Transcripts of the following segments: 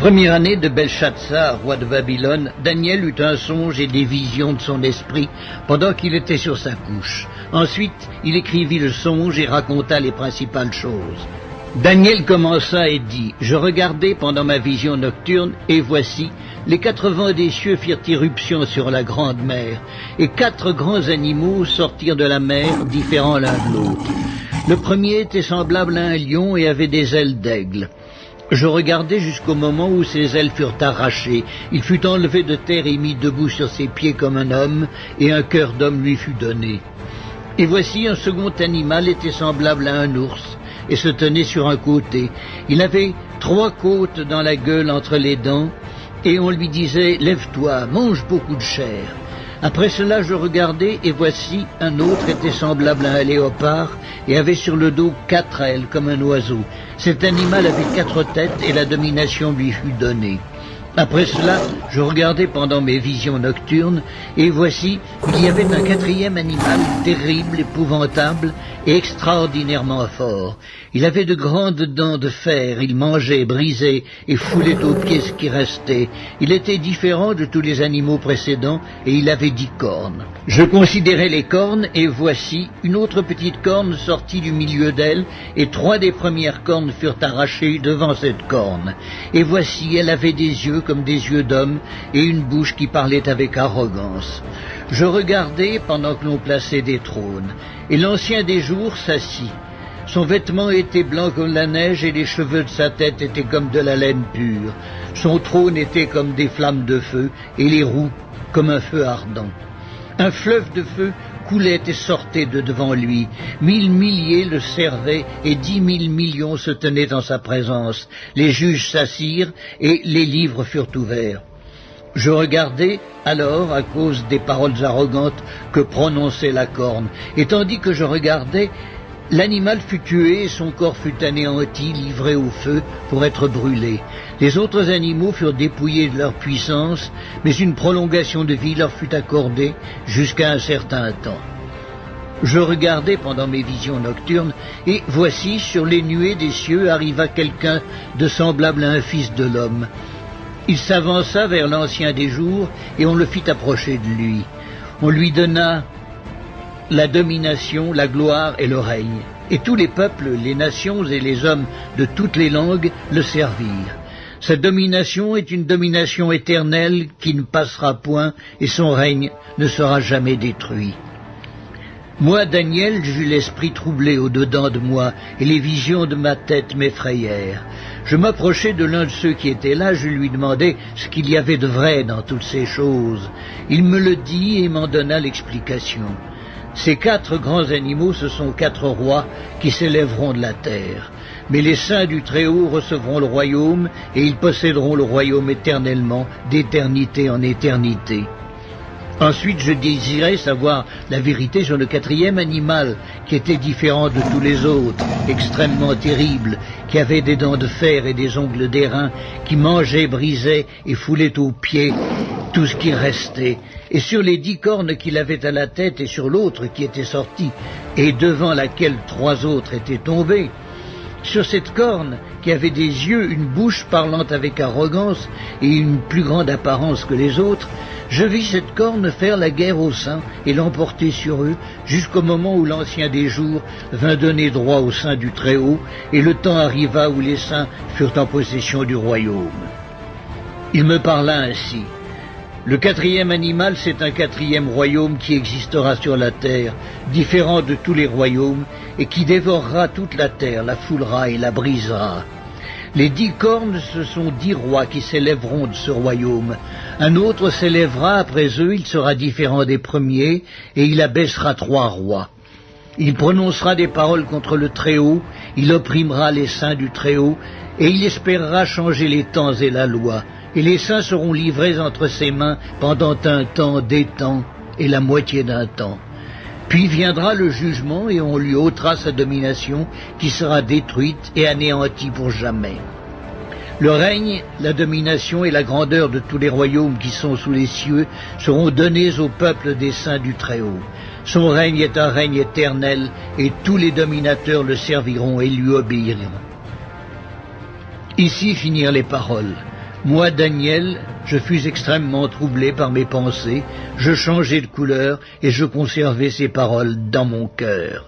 première année de Belshazzar, roi de Babylone, Daniel eut un songe et des visions de son esprit pendant qu'il était sur sa couche. Ensuite, il écrivit le songe et raconta les principales choses. Daniel commença et dit, « Je regardai pendant ma vision nocturne, et voici, les 4 vents des cieux firent irruption sur la grande mer, et 4 grands animaux sortirent de la mer, différents l'un de l'autre. Le premier était semblable à un lion et avait des ailes d'aigle. Je regardai jusqu'au moment où ses ailes furent arrachées. Il fut enlevé de terre et mis debout sur ses pieds comme un homme, et un cœur d'homme lui fut donné. Et voici un second animal était semblable à un ours, et se tenait sur un côté. Il avait 3 côtes dans la gueule entre les dents, et on lui disait « Lève-toi, mange beaucoup de chair ». Après cela, je regardai, et voici, un autre était semblable à un léopard, et avait sur le dos 4 ailes, comme un oiseau. Cet animal avait 4 têtes, et la domination lui fut donnée. Après cela, je regardai pendant mes visions nocturnes, et voici, il y avait un 4e animal, terrible, épouvantable, et extraordinairement fort. Il avait de grandes dents de fer, il mangeait, brisait, et foulait aux pieds ce qui restait. Il était différent de tous les animaux précédents, et il avait 10 cornes. Je considérai les cornes, et voici, une autre petite corne sortit du milieu d'elle, et 3 des premières cornes furent arrachées devant cette corne. Et voici, elle avait des yeux comme des yeux d'homme, et une bouche qui parlait avec arrogance. Je regardai pendant que l'on plaçait des trônes, et l'ancien des jours s'assit. Son vêtement était blanc comme la neige, et les cheveux de sa tête étaient comme de la laine pure. Son trône était comme des flammes de feu, et les roues comme un feu ardent. Un fleuve de feu coulait et sortait de devant lui. 1000 milliers le servaient, et 10 000 millions se tenaient en sa présence. Les juges s'assirent, et les livres furent ouverts. Je regardai alors à cause des paroles arrogantes que prononçait la corne, et tandis que je regardais, l'animal fut tué et son corps fut anéanti, livré au feu pour être brûlé. Les autres animaux furent dépouillés de leur puissance, mais une prolongation de vie leur fut accordée jusqu'à un certain temps. Je regardai pendant mes visions nocturnes, et voici, sur les nuées des cieux arriva quelqu'un de semblable à un fils de l'homme. Il s'avança vers l'ancien des jours, et on le fit approcher de lui. On lui donna la domination, la gloire et le règne. Et tous les peuples, les nations et les hommes de toutes les langues le servirent. Sa domination est une domination éternelle qui ne passera point, et son règne ne sera jamais détruit. Moi, Daniel, j'eus l'esprit troublé au-dedans de moi, et les visions de ma tête m'effrayèrent. Je m'approchai de l'un de ceux qui étaient là, je lui demandai ce qu'il y avait de vrai dans toutes ces choses. Il me le dit et m'en donna l'explication. Ces 4 grands animaux, ce sont 4 rois qui s'élèveront de la terre. Mais les saints du Très-Haut recevront le royaume, et ils posséderont le royaume éternellement, d'éternité en éternité. Ensuite, je désirais savoir la vérité sur le 4e animal, qui était différent de tous les autres, extrêmement terrible, qui avait des dents de fer et des ongles d'airain, qui mangeait, brisait et foulait aux pieds tout ce qui restait. Et sur les 10 cornes qu'il avait à la tête, et sur l'autre qui était sortie, et devant laquelle 3 autres étaient tombés, sur cette corne, qui avait des yeux, une bouche parlant avec arrogance et une plus grande apparence que les autres, je vis cette corne faire la guerre aux saints et l'emporter sur eux, jusqu'au moment où l'ancien des jours vint donner droit aux saints du Très-Haut, et le temps arriva où les saints furent en possession du royaume. Il me parla ainsi. Le 4e animal, c'est un 4e royaume qui existera sur la terre, différent de tous les royaumes, et qui dévorera toute la terre, la foulera et la brisera. Les 10 cornes, ce sont 10 rois qui s'élèveront de ce royaume. Un autre s'élèvera après eux, il sera différent des premiers, et il abaissera 3 rois. Il prononcera des paroles contre le Très-Haut, il opprimera les saints du Très-Haut, et il espérera changer les temps et la loi. Et les saints seront livrés entre ses mains pendant un temps, des temps, et la moitié d'un temps. Puis viendra le jugement, et on lui ôtera sa domination, qui sera détruite et anéantie pour jamais. Le règne, la domination et la grandeur de tous les royaumes qui sont sous les cieux seront donnés au peuple des saints du Très-Haut. Son règne est un règne éternel, et tous les dominateurs le serviront et lui obéiront. Ici finirent les paroles. Moi, Daniel, je fus extrêmement troublé par mes pensées, je changeai de couleur et je conservai ces paroles dans mon cœur.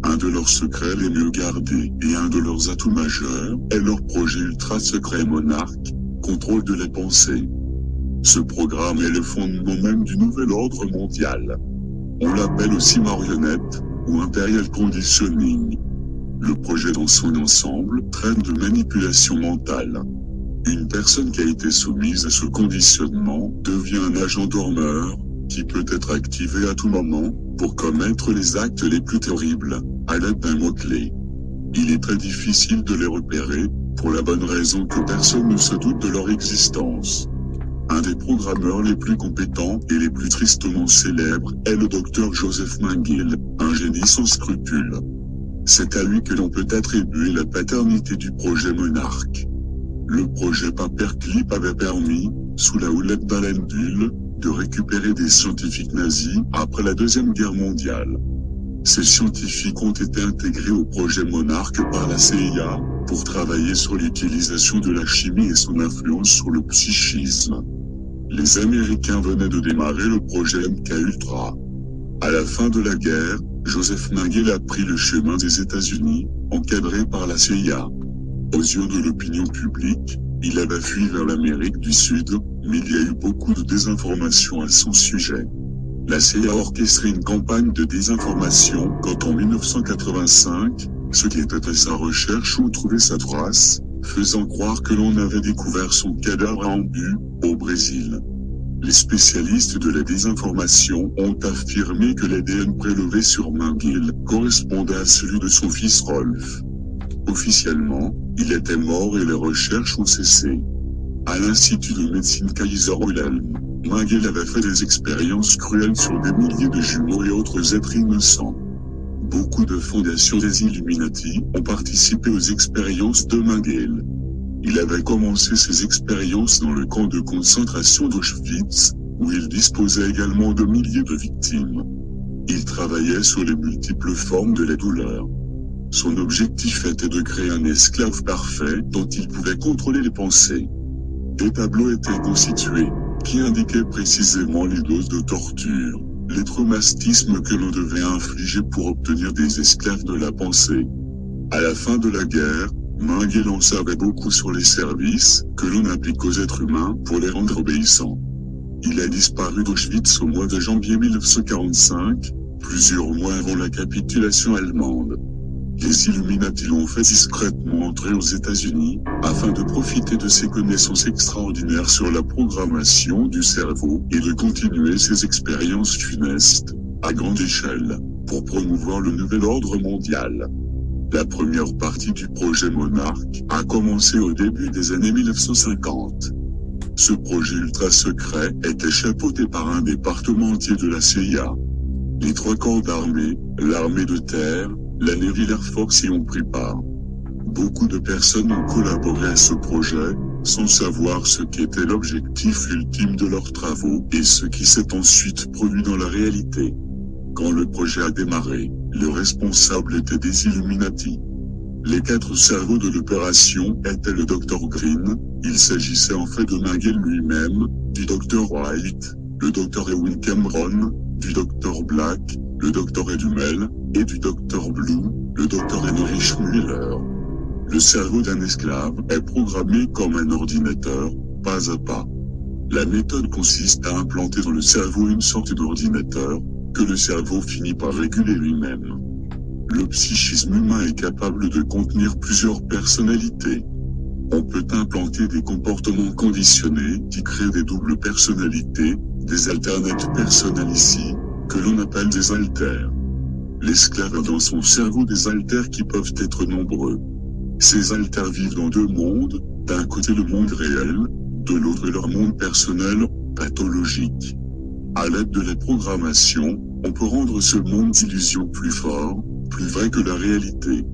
Un de leurs secrets les mieux gardés et un de leurs atouts majeurs est leur projet ultra secret Monarque, contrôle de la pensée. Ce programme est le fondement même du nouvel ordre mondial. On l'appelle aussi marionnette ou imperial conditioning. Le projet dans son ensemble traite de manipulation mentale. Une personne qui a été soumise à ce conditionnement devient un agent dormeur, qui peut être activé à tout moment, pour commettre les actes les plus terribles, à l'aide d'un mot-clé. Il est très difficile de les repérer, pour la bonne raison que personne ne se doute de leur existence. Un des programmeurs les plus compétents et les plus tristement célèbres est le docteur Joseph Mengele, un génie sans scrupules. C'est à lui que l'on peut attribuer la paternité du projet Monarque. Le projet Paperclip avait permis, sous la houlette d'Alain Dulles, de récupérer des scientifiques nazis après la Deuxième Guerre mondiale. Ces scientifiques ont été intégrés au projet Monarque par la CIA, pour travailler sur l'utilisation de la chimie et son influence sur le psychisme. Les Américains venaient de démarrer le projet MK-Ultra. À la fin de la guerre, Joseph Mengele a pris le chemin des États-Unis, encadré par la CIA. Aux yeux de l'opinion publique, il avait fui vers l'Amérique du Sud, mais il y a eu beaucoup de désinformation à son sujet. La CIA a orchestré une campagne de désinformation quand en 1985, ceux qui étaient à sa recherche ont trouvé sa trace, faisant croire que l'on avait découvert son cadavre à Ambu, au Brésil. Les spécialistes de la désinformation ont affirmé que l'ADN prélevé sur Mengele correspondait à celui de son fils Rolf. Officiellement, il était mort et les recherches ont cessé. À l'Institut de médecine Kaiser Wilhelm, Mengele avait fait des expériences cruelles sur des milliers de jumeaux et autres êtres innocents. Beaucoup de fondations des Illuminati ont participé aux expériences de Mengele. Il avait commencé ses expériences dans le camp de concentration d'Auschwitz, où il disposait également de milliers de victimes. Il travaillait sur les multiples formes de la douleur. Son objectif était de créer un esclave parfait dont il pouvait contrôler les pensées. Des tableaux étaient constitués, qui indiquaient précisément les doses de torture, les traumatismes que l'on devait infliger pour obtenir des esclaves de la pensée. À la fin de la guerre, Mengele en savait beaucoup sur les services que l'on applique aux êtres humains pour les rendre obéissants. Il a disparu d'Auschwitz au mois de janvier 1945, plusieurs mois avant la capitulation allemande. Les Illuminati l'ont fait discrètement entrer aux États-Unis, afin de profiter de ses connaissances extraordinaires sur la programmation du cerveau et de continuer ses expériences funestes, à grande échelle, pour promouvoir le nouvel ordre mondial. La première partie du projet Monarque a commencé au début des années 1950. Ce projet ultra secret était chapeauté par un département entier de la CIA. Les 3 corps d'armée, l'armée de terre, la Navy Air Force y ont pris part. Beaucoup de personnes ont collaboré à ce projet, sans savoir ce qu'était l'objectif ultime de leurs travaux et ce qui s'est ensuite produit dans la réalité. Quand le projet a démarré, le responsable était des Illuminati. Les 4 cerveaux de l'opération étaient le Dr Green, il s'agissait en fait de Mengele lui-même, du Dr White, le Dr Ewen Cameron, du Dr Black, le Dr Edumel, et du Dr Blue, le Dr Henry Schmuller. Le cerveau d'un esclave est programmé comme un ordinateur, pas à pas. La méthode consiste à implanter dans le cerveau une sorte d'ordinateur, que le cerveau finit par réguler lui-même. Le psychisme humain est capable de contenir plusieurs personnalités. On peut implanter des comportements conditionnés qui créent des doubles personnalités, des alternates personalici, que l'on appelle des alters. L'esclave a dans son cerveau des alters qui peuvent être nombreux. Ces alters vivent dans 2 mondes, d'un côté le monde réel, de l'autre leur monde personnel, pathologique. À l'aide de la programmation, on peut rendre ce monde d'illusion plus fort, plus vrai que la réalité.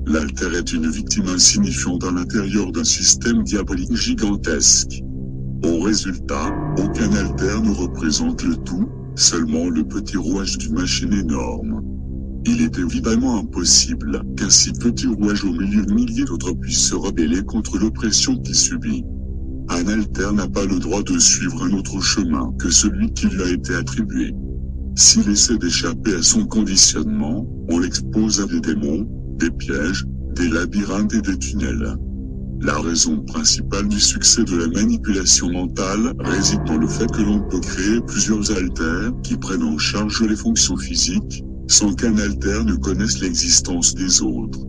L'alter est une victime insignifiante à l'intérieur d'un système diabolique gigantesque. Au résultat, aucun alter ne représente le tout, seulement le petit rouage d'une machine énorme. Il est évidemment impossible qu'un si petit rouage au milieu de milliers d'autres puisse se rebeller contre l'oppression qu'il subit. Un alter n'a pas le droit de suivre un autre chemin que celui qui lui a été attribué. S'il essaie d'échapper à son conditionnement, on l'expose à des démons, des pièges, des labyrinthes et des tunnels. La raison principale du succès de la manipulation mentale réside dans le fait que l'on peut créer plusieurs alters qui prennent en charge les fonctions physiques, sans qu'un alter ne connaisse l'existence des autres.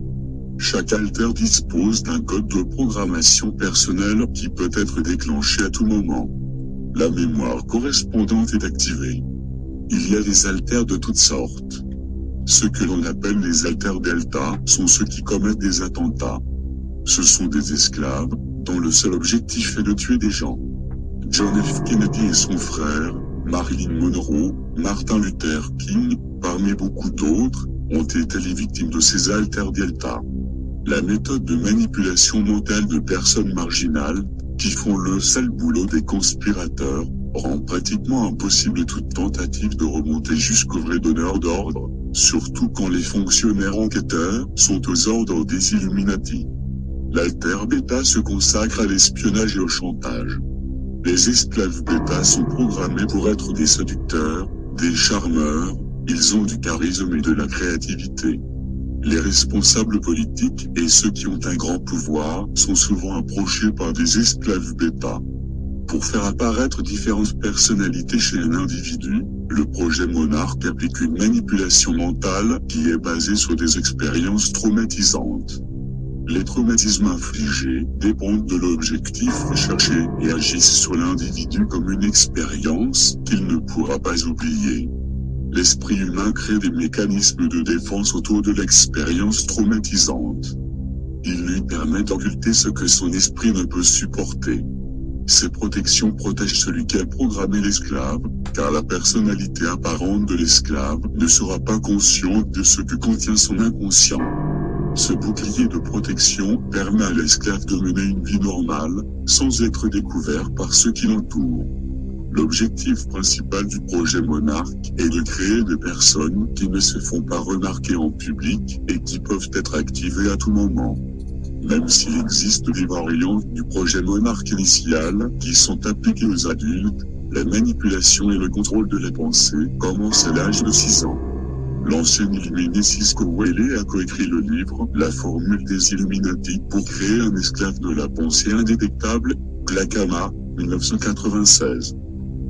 Chaque alter dispose d'un code de programmation personnelle qui peut être déclenché à tout moment. La mémoire correspondante est activée. Il y a des alters de toutes sortes. Ceux que l'on appelle les alters delta sont ceux qui commettent des attentats. Ce sont des esclaves, dont le seul objectif est de tuer des gens. John F. Kennedy et son frère, Marilyn Monroe, Martin Luther King, parmi beaucoup d'autres, ont été les victimes de ces alters delta. La méthode de manipulation mentale de personnes marginales, qui font le sale boulot des conspirateurs, rend pratiquement impossible toute tentative de remonter jusqu'au vrai donneur d'ordre, surtout quand les fonctionnaires enquêteurs sont aux ordres des Illuminati. L'alter bêta se consacre à l'espionnage et au chantage. Les esclaves bêta sont programmés pour être des séducteurs, des charmeurs, ils ont du charisme et de la créativité. Les responsables politiques et ceux qui ont un grand pouvoir sont souvent approchés par des esclaves bêta. Pour faire apparaître différentes personnalités chez un individu, le projet Monarque applique une manipulation mentale qui est basée sur des expériences traumatisantes. Les traumatismes infligés dépendent de l'objectif recherché et agissent sur l'individu comme une expérience qu'il ne pourra pas oublier. L'esprit humain crée des mécanismes de défense autour de l'expérience traumatisante. Il lui permet d'occulter ce que son esprit ne peut supporter. Ces protections protègent celui qui a programmé l'esclave, car la personnalité apparente de l'esclave ne sera pas consciente de ce que contient son inconscient. Ce bouclier de protection permet à l'esclave de mener une vie normale, sans être découvert par ceux qui l'entourent. L'objectif principal du projet Monarque est de créer des personnes qui ne se font pas remarquer en public et qui peuvent être activées à tout moment. Même s'il existe des variantes du projet Monarque initial qui sont appliquées aux adultes, la manipulation et le contrôle de la pensée commencent à l'âge de 6 ans. L'ancien illuminé Cisco Whaley a coécrit le livre « La formule des Illuminati pour créer un esclave de la pensée indétectable » Clacama, 1996.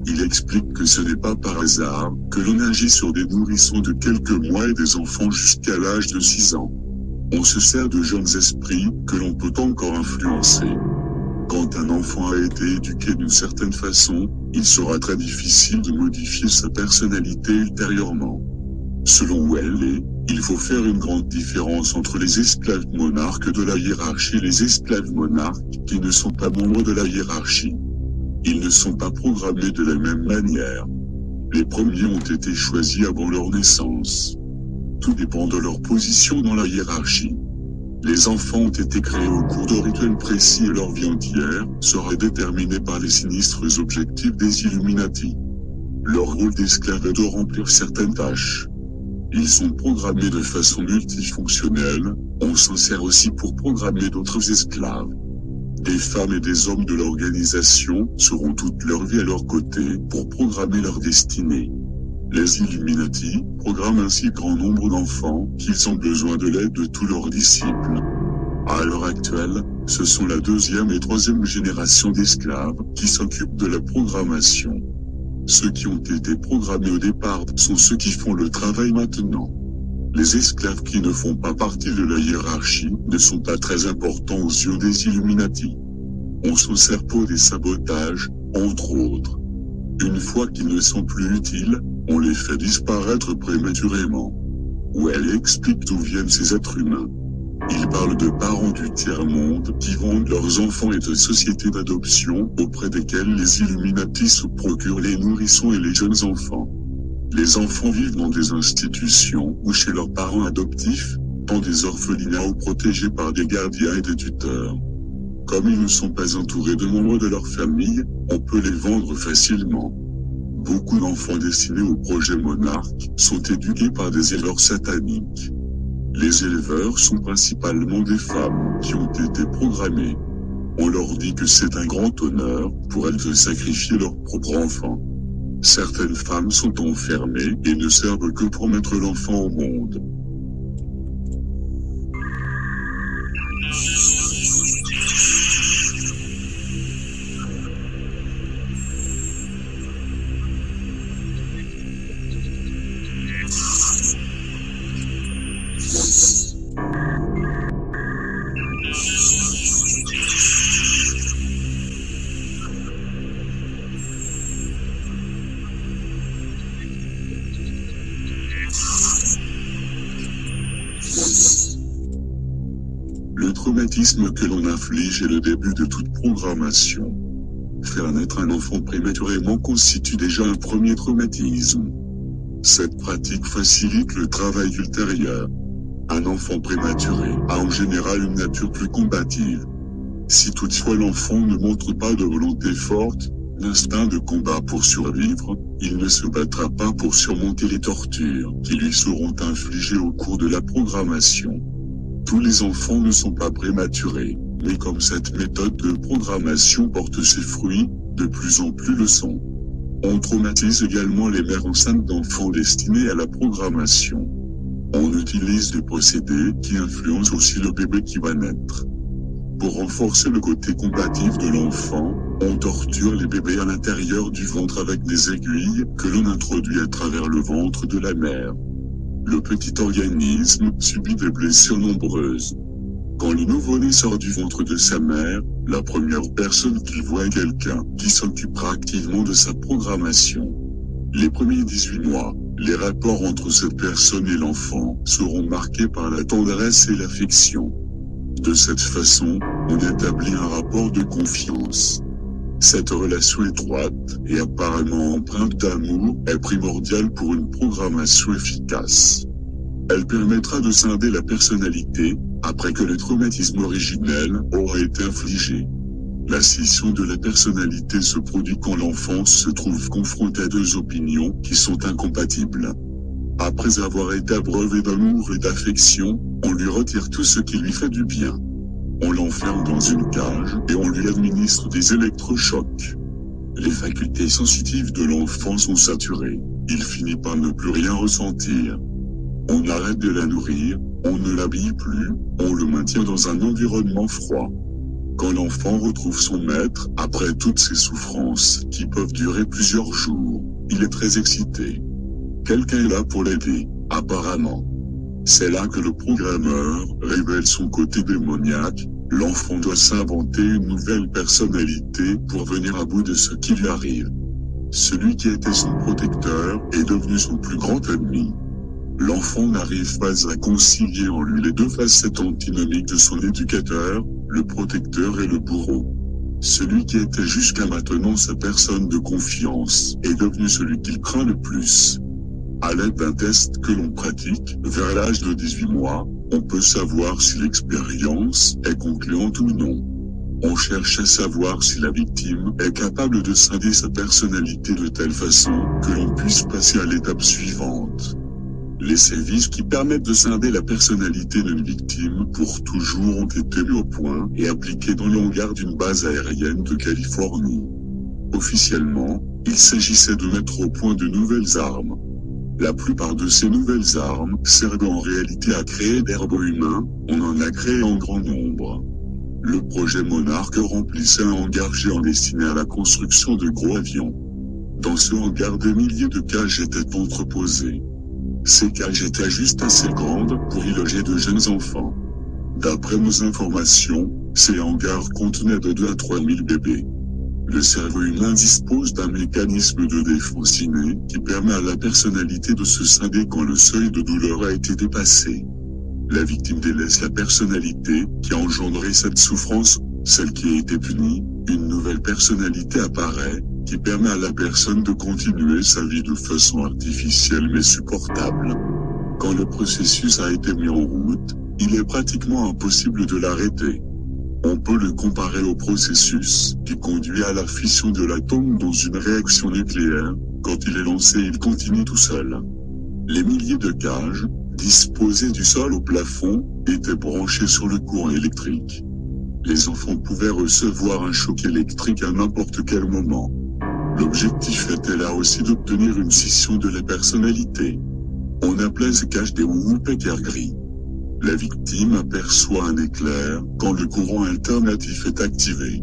Il explique que ce n'est pas par hasard que l'on agit sur des nourrissons de quelques mois et des enfants jusqu'à l'âge de 6 ans. On se sert de jeunes esprits que l'on peut encore influencer. Quand un enfant a été éduqué d'une certaine façon, il sera très difficile de modifier sa personnalité ultérieurement. Selon Whaley, il faut faire une grande différence entre les esclaves monarques de la hiérarchie et les esclaves monarques qui ne sont pas membres de la hiérarchie. Ils ne sont pas programmés de la même manière. Les premiers ont été choisis avant leur naissance. Tout dépend de leur position dans la hiérarchie. Les enfants ont été créés au cours de rituels précis et leur vie entière sera déterminée par les sinistres objectifs des Illuminati. Leur rôle d'esclave est de remplir certaines tâches. Ils sont programmés de façon multifonctionnelle, on s'en sert aussi pour programmer d'autres esclaves. Des femmes et des hommes de l'organisation seront toute leur vie à leur côté pour programmer leur destinée. Les Illuminati programment ainsi grand nombre d'enfants qu'ils ont besoin de l'aide de tous leurs disciples. À l'heure actuelle, ce sont la 2e et 3e génération d'esclaves qui s'occupent de la programmation. Ceux qui ont été programmés au départ sont ceux qui font le travail maintenant. Les esclaves qui ne font pas partie de la hiérarchie ne sont pas très importants aux yeux des Illuminati. On s'en sert pour des sabotages, entre autres. Une fois qu'ils ne sont plus utiles, on les fait disparaître prématurément. Où elle explique d'où viennent ces êtres humains. Il parle de parents du tiers-monde qui vendent leurs enfants et de sociétés d'adoption auprès desquelles les Illuminati se procurent les nourrissons et les jeunes enfants. Les enfants vivent dans des institutions ou chez leurs parents adoptifs, dans des orphelinats ou protégés par des gardiens et des tuteurs. Comme ils ne sont pas entourés de membres de leur famille, on peut les vendre facilement. Beaucoup d'enfants destinés au projet Monarque sont éduqués par des éleveurs sataniques. Les éleveurs sont principalement des femmes qui ont été programmées. On leur dit que c'est un grand honneur pour elles de sacrifier leur propre enfant. Certaines femmes sont enfermées et ne servent que pour mettre l'enfant au monde. Le traumatisme que l'on inflige est le début de toute programmation. Faire naître un enfant prématurément constitue déjà un premier traumatisme. Cette pratique facilite le travail ultérieur. Un enfant prématuré a en général une nature plus combative. Si toutefois l'enfant ne montre pas de volonté forte, d'instinct de combat pour survivre, il ne se battra pas pour surmonter les tortures qui lui seront infligées au cours de la programmation. Tous les enfants ne sont pas prématurés, mais comme cette méthode de programmation porte ses fruits, de plus en plus le sont. On traumatise également les mères enceintes d'enfants destinés à la programmation. On utilise des procédés qui influencent aussi le bébé qui va naître. Pour renforcer le côté combatif de l'enfant, on torture les bébés à l'intérieur du ventre avec des aiguilles que l'on introduit à travers le ventre de la mère. Le petit organisme subit des blessures nombreuses. Quand le nouveau-né sort du ventre de sa mère, la première personne qu'il voit est quelqu'un qui s'occupera activement de sa programmation. Les premiers 18 mois, les rapports entre cette personne et l'enfant seront marqués par la tendresse et l'affection. De cette façon, on établit un rapport de confiance. Cette relation étroite et apparemment empreinte d'amour est primordiale pour une programmation efficace. Elle permettra de scinder la personnalité, après que le traumatisme originel aura été infligé. La scission de la personnalité se produit quand l'enfant se trouve confronté à deux opinions qui sont incompatibles. Après avoir été abreuvé d'amour et d'affection, on lui retire tout ce qui lui fait du bien. On l'enferme dans une cage et on lui administre des électrochocs. Les facultés sensitives de l'enfant sont saturées. Il finit par ne plus rien ressentir. On arrête de la nourrir, on ne l'habille plus, on le maintient dans un environnement froid. Quand l'enfant retrouve son maître, après toutes ces souffrances, qui peuvent durer plusieurs jours, il est très excité. Quelqu'un est là pour l'aider, apparemment. C'est là que le programmeur révèle son côté démoniaque. L'enfant doit s'inventer une nouvelle personnalité pour venir à bout de ce qui lui arrive. Celui qui était son protecteur est devenu son plus grand ennemi. L'enfant n'arrive pas à concilier en lui les deux facettes antinomiques de son éducateur, le protecteur et le bourreau. Celui qui était jusqu'à maintenant sa personne de confiance est devenu celui qu'il craint le plus. À l'aide d'un test que l'on pratique, vers l'âge de 18 mois, on peut savoir si l'expérience est concluante ou non. On cherche à savoir si la victime est capable de scinder sa personnalité de telle façon que l'on puisse passer à l'étape suivante. Les sévices qui permettent de scinder la personnalité d'une victime pour toujours ont été mis au point et appliqués dans le hangar d'une base aérienne de Californie. Officiellement, il s'agissait de mettre au point de nouvelles armes. La plupart de ces nouvelles armes servent en réalité à créer des robots humains, on en a créé en grand nombre. Le projet Monarch remplissait un hangar géant destiné à la construction de gros avions. Dans ce hangar, des milliers de cages étaient entreposées. Ces cages étaient juste assez grandes pour y loger de jeunes enfants. D'après nos informations, ces hangars contenaient de 2 à 3 000 bébés. Le cerveau humain dispose d'un mécanisme de défense inné qui permet à la personnalité de se scinder quand le seuil de douleur a été dépassé. La victime délaisse la personnalité qui a engendré cette souffrance, celle qui a été punie, une nouvelle personnalité apparaît, qui permet à la personne de continuer sa vie de façon artificielle mais supportable. Quand le processus a été mis en route, il est pratiquement impossible de l'arrêter. On peut le comparer au processus qui conduit à la fission de l'atome dans une réaction nucléaire. Quand il est lancé, il continue tout seul. Les milliers de cages, disposées du sol au plafond, étaient branchées sur le courant électrique. Les enfants pouvaient recevoir un choc électrique à n'importe quel moment. L'objectif était là aussi d'obtenir une scission de la personnalité. On appelait ces cages des woodpeckers gris. La victime aperçoit un éclair quand le courant alternatif est activé.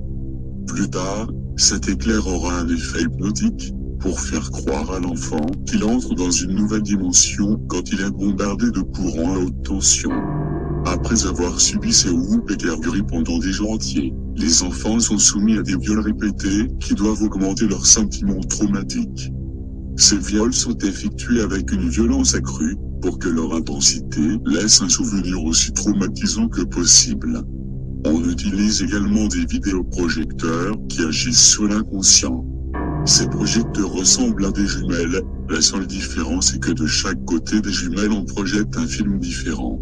Plus tard, cet éclair aura un effet hypnotique pour faire croire à l'enfant qu'il entre dans une nouvelle dimension quand il est bombardé de courant à haute tension. Après avoir subi ces woodpeckers gris pendant des jours entiers, les enfants sont soumis à des viols répétés qui doivent augmenter leurs sentiments traumatiques. Ces viols sont effectués avec une violence accrue pour que leur intensité laisse un souvenir aussi traumatisant que possible. On utilise également des vidéoprojecteurs qui agissent sur l'inconscient. Ces projecteurs ressemblent à des jumelles, la seule différence est que de chaque côté des jumelles on projette un film différent.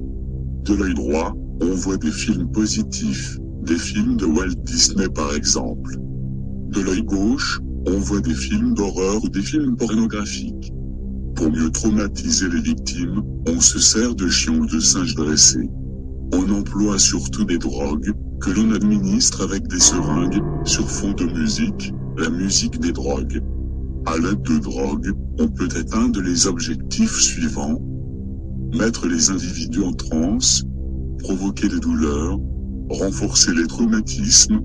De l'œil droit, on voit des films positifs, des films de Walt Disney par exemple. De l'œil gauche, on voit des films d'horreur ou des films pornographiques. Pour mieux traumatiser les victimes, on se sert de chiens ou de singes dressés. On emploie surtout des drogues, que l'on administre avec des seringues, sur fond de musique, la musique des drogues. À l'aide de drogues, on peut atteindre les objectifs suivants. Mettre les individus en transe, provoquer des douleurs, renforcer les traumatismes,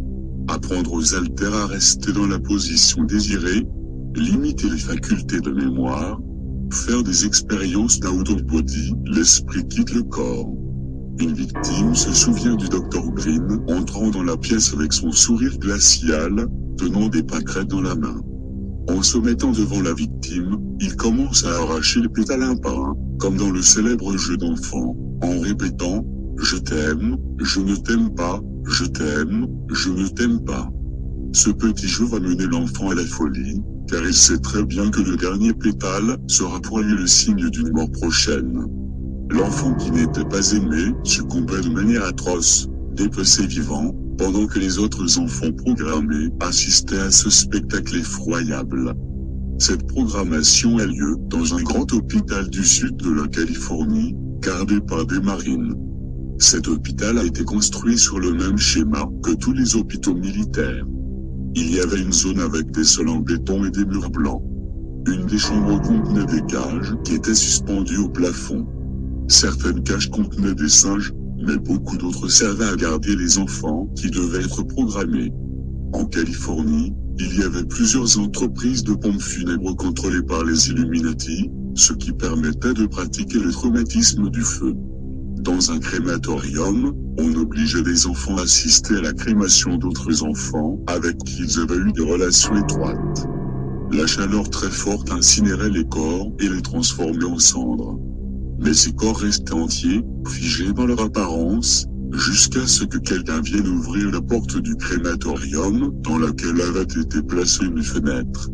apprendre aux haltères à rester dans la position désirée, limiter les facultés de mémoire, faire des expériences d'out of body, l'esprit quitte le corps. Une victime se souvient du Dr Green entrant dans la pièce avec son sourire glacial, tenant des pâquerettes dans la main. En se mettant devant la victime, il commence à arracher les pétales un par un, comme dans le célèbre jeu d'enfant, en répétant « Je t'aime, je ne t'aime pas, je t'aime, je ne t'aime pas ». Ce petit jeu va mener l'enfant à la folie, car il sait très bien que le dernier pétale sera pour lui le signe d'une mort prochaine. L'enfant qui n'était pas aimé succombait de manière atroce, dépecé vivant, pendant que les autres enfants programmés assistaient à ce spectacle effroyable. Cette programmation a lieu dans un grand hôpital du sud de la Californie, gardé par des marines. Cet hôpital a été construit sur le même schéma que tous les hôpitaux militaires. Il y avait une zone avec des sols en béton et des murs blancs. Une des chambres contenait des cages qui étaient suspendues au plafond. Certaines cages contenaient des singes, mais beaucoup d'autres servaient à garder les enfants qui devaient être programmés. En Californie, il y avait plusieurs entreprises de pompes funèbres contrôlées par les Illuminati, ce qui permettait de pratiquer le traumatisme du feu. Dans un crématorium, on obligeait les enfants à assister à la crémation d'autres enfants avec qui ils avaient eu des relations étroites. La chaleur très forte incinérait les corps et les transformait en cendres. Mais ces corps restaient entiers, figés dans leur apparence, jusqu'à ce que quelqu'un vienne ouvrir la porte du crématorium dans laquelle avait été placée une fenêtre.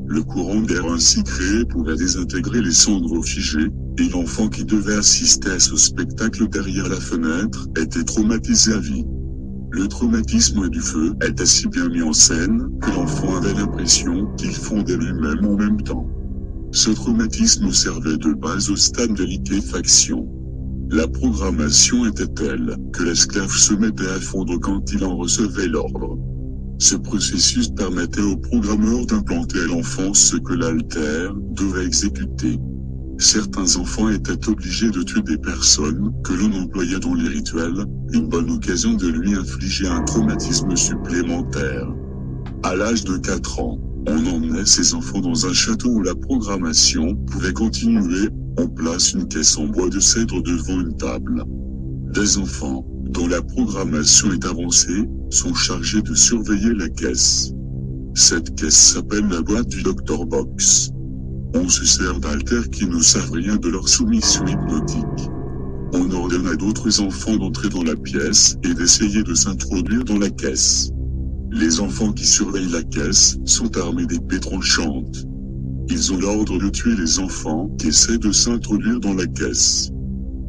Le courant d'air ainsi créé pouvait désintégrer les cendres figées, et l'enfant qui devait assister à ce spectacle derrière la fenêtre était traumatisé à vie. Le traumatisme du feu était si bien mis en scène que l'enfant avait l'impression qu'il fondait lui-même en même temps. Ce traumatisme servait de base au stade de liquéfaction. La programmation était telle que l'esclave se mettait à fondre quand il en recevait l'ordre. Ce processus permettait au programmeur d'implanter à l'enfant ce que l'altère devait exécuter. Certains enfants étaient obligés de tuer des personnes que l'on employait dans les rituels, une bonne occasion de lui infliger un traumatisme supplémentaire. À l'âge de 4 ans, on emmenait ces enfants dans un château où la programmation pouvait continuer. On place une caisse en bois de cèdre devant une table. Des enfants, dont la programmation est avancée, sont chargés de surveiller la caisse. Cette caisse s'appelle la boîte du Dr. Box. On se sert d'haltères qui ne savent rien de leur soumission hypnotique. On ordonne à d'autres enfants d'entrer dans la pièce et d'essayer de s'introduire dans la caisse. Les enfants qui surveillent la caisse sont armés d'épées tranchantes. Ils ont l'ordre de tuer les enfants qui essaient de s'introduire dans la caisse.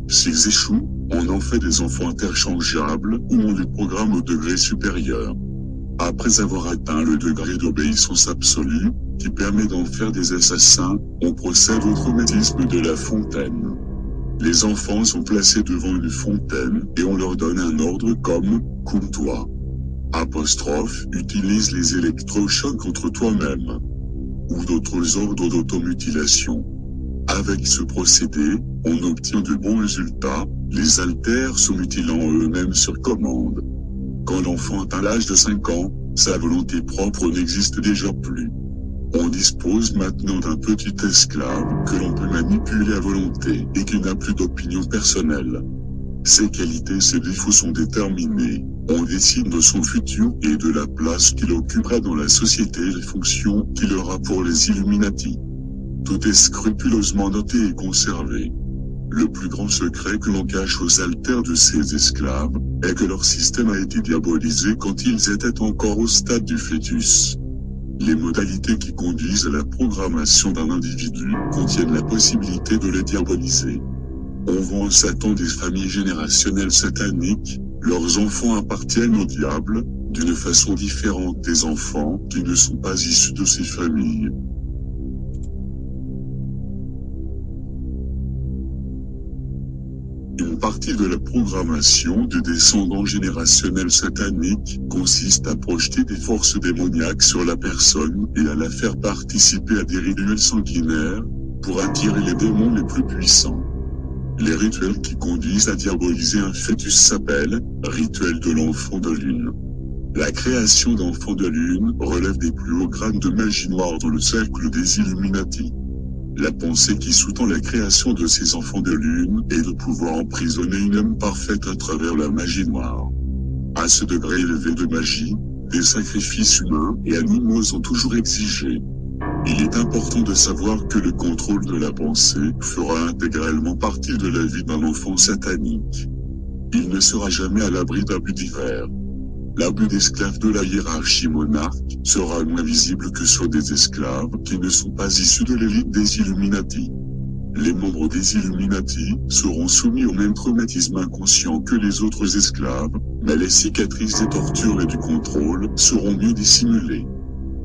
S'ils échouent, on en fait des enfants interchangeables ou on les programme au degré supérieur. Après avoir atteint le degré d'obéissance absolue, qui permet d'en faire des assassins, on procède au traumatisme de la fontaine. Les enfants sont placés devant une fontaine et on leur donne un ordre comme « coupe-toi ». Utilise les électrochocs contre toi-même. Ou d'autres ordres d'automutilation. Avec ce procédé, on obtient de bons résultats, les haltères se mutilant eux-mêmes sur commande. Quand l'enfant atteint l'âge de 5 ans, sa volonté propre n'existe déjà plus. On dispose maintenant d'un petit esclave que l'on peut manipuler à volonté et qui n'a plus d'opinion personnelle. Ses qualités et ses défauts sont déterminés. On décide de son futur et de la place qu'il occupera dans la société et les fonctions qu'il aura pour les Illuminati. Tout est scrupuleusement noté et conservé. Le plus grand secret que l'on cache aux haltères de ces esclaves est que leur système a été diabolisé quand ils étaient encore au stade du fœtus. Les modalités qui conduisent à la programmation d'un individu contiennent la possibilité de les diaboliser. On vend à Satan des familles générationnelles sataniques. Leurs enfants appartiennent au diable, d'une façon différente des enfants qui ne sont pas issus de ces familles. Une partie de la programmation des descendants générationnels sataniques consiste à projeter des forces démoniaques sur la personne et à la faire participer à des rituels sanguinaires pour attirer les démons les plus puissants. Les rituels qui conduisent à diaboliser un fœtus s'appellent « rituel de l'enfant de lune ». La création d'enfants de lune relève des plus hauts grades de magie noire dans le cercle des Illuminati. La pensée qui sous-tend la création de ces enfants de lune est de pouvoir emprisonner une âme parfaite à travers la magie noire. À ce degré élevé de magie, des sacrifices humains et animaux sont toujours exigés. Il est important de savoir que le contrôle de la pensée fera intégralement partie de la vie d'un enfant satanique. Il ne sera jamais à l'abri d'abus divers. L'abus d'esclaves de la hiérarchie monarque sera moins visible que sur des esclaves qui ne sont pas issus de l'élite des Illuminati. Les membres des Illuminati seront soumis au même traumatisme inconscient que les autres esclaves, mais les cicatrices des tortures et du contrôle seront mieux dissimulées.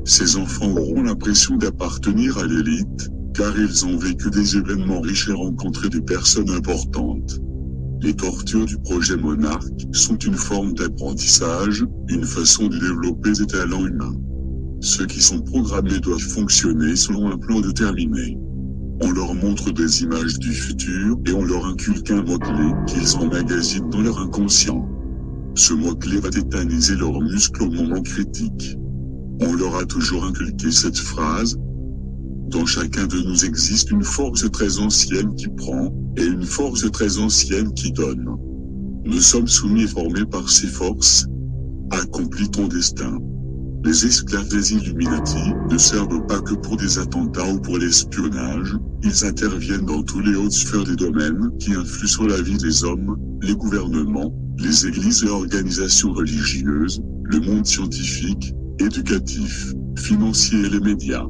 Ces enfants auront l'impression d'appartenir à l'élite, car ils ont vécu des événements riches et rencontré des personnes importantes. Les tortures du projet Monarque sont une forme d'apprentissage, une façon de développer des talents humains. Ceux qui sont programmés doivent fonctionner selon un plan déterminé. On leur montre des images du futur et on leur inculque un mot-clé qu'ils emmagasinent dans leur inconscient. Ce mot-clé va tétaniser leurs muscles au moment critique. On leur a toujours inculqué cette phrase. Dans chacun de nous existe une force très ancienne qui prend, et une force très ancienne qui donne. Nous sommes soumis et formés par ces forces. Accomplis ton destin. Les esclaves des Illuminati ne servent pas que pour des attentats ou pour l'espionnage, ils interviennent dans tous les hautes sphères des domaines qui influent sur la vie des hommes, les gouvernements, les églises et organisations religieuses, le monde scientifique, éducatif, financier et les médias.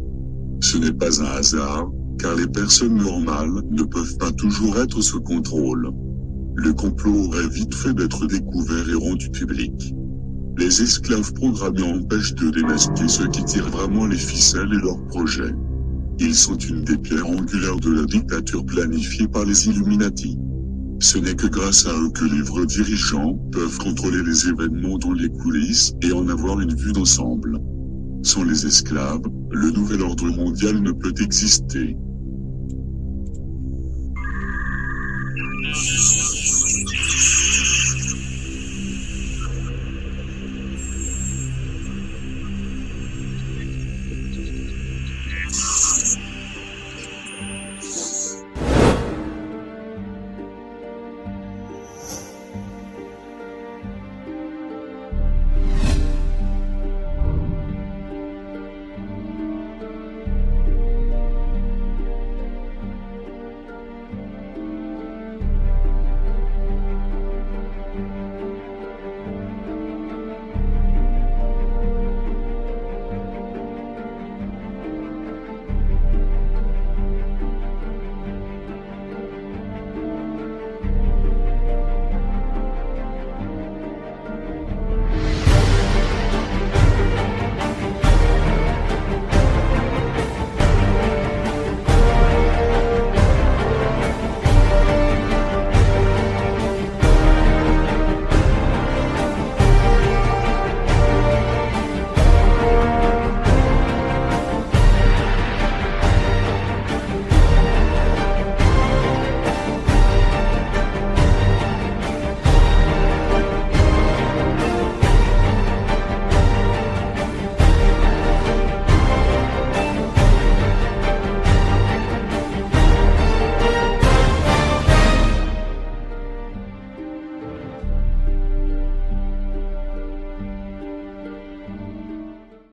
Ce n'est pas un hasard, car les personnes normales ne peuvent pas toujours être sous contrôle. Le complot aurait vite fait d'être découvert et rendu public. Les esclaves programmés empêchent de démasquer ceux qui tirent vraiment les ficelles et leurs projets. Ils sont une des pierres angulaires de la dictature planifiée par les Illuminati. Ce n'est que grâce à eux que les vrais dirigeants peuvent contrôler les événements dans les coulisses et en avoir une vue d'ensemble. Sans les esclaves, le nouvel ordre mondial ne peut exister.